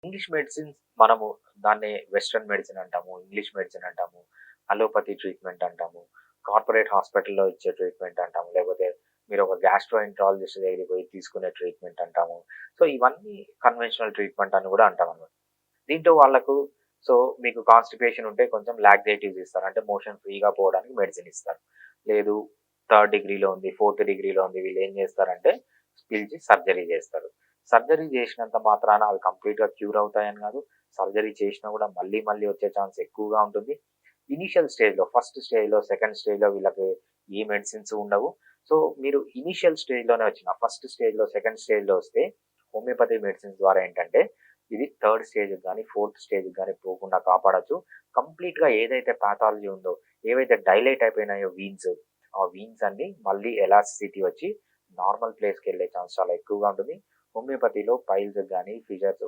English medicines మనము దాన్ని western medicine అంటాము, ఇంగ్లీష్ మెడిసిన్ అంటాము, అలోపతి ట్రీట్మెంట్ అంటాము, కార్పొరేట్ హాస్పిటల్‌లో ఇచ్చే ట్రీట్మెంట్ అంటాము. లేకపోతే మీరు ఒక గ్యాస్ట్రోఎంట్రాలజిస్ట్ దగ్గరికి పోయి తీసుకునే ట్రీట్మెంట్ అంటాము. సో, ఇవన్నీ కన్వెన్షనల్ ట్రీట్మెంట్ అని కూడా అంటామనమాట. దీంట్లో వాళ్ళకు సో, మీకు కాన్‌స్టిపేషన్ ఉంటే కొంచెం లాక్సేటివ్స్ ఇస్తారు. అంటే మోషన్ ఫ్రీగా పోవడానికి మెడిసిన్ ఇస్తారు. లేదు థర్డ్ డిగ్రీలో ఉంది, ఫోర్త్ డిగ్రీలో ఉంది. వీళ్ళేం చేస్తారంటే పిలిచి సర్జరీ చేస్తారు. సర్జరీ చేసినంత మాత్రాన అవి కంప్లీట్‌గా క్యూర్ అవుతాయని కాదు. సర్జరీ చేసినా కూడా మళ్ళీ మళ్ళీ వచ్చే ఛాన్స్ ఎక్కువగా ఉంటుంది. ఇనీషియల్ స్టేజ్‌లో, ఫస్ట్ స్టేజ్‌లో, సెకండ్ స్టేజ్‌లో వీళ్ళకి ఏ మెడిసిన్స్ ఉండవు. సో, మీరు ఇనీషియల్ స్టేజ్‌లోనే ఫస్ట్ స్టేజ్‌లో, సెకండ్ స్టేజ్‌లో వస్తే హోమియోపతి మెడిసిన్స్ ద్వారా ఏంటంటే ఇది థర్డ్ స్టేజ్‌కి గాని, ఫోర్త్ స్టేజ్‌కి గాని పోకుండా కాపాడొచ్చు. కంప్లీట్‌గా ఏదైతే పాథాలజీ ఉందో, ఏవైతే డైలేట్ అయిపోయినాయో వీన్స్, ఆ వీన్స్ అన్నీ మళ్ళీ ఎలాస్టిసిటీ వచ్చి నార్మల్ ప్లేస్‌కెళ్ళే ఛాన్స్ చాలా ఎక్కువగా ఉంటుంది. హోమియోపతిలో పైల్స్‌కి గాని, ఫిషర్స్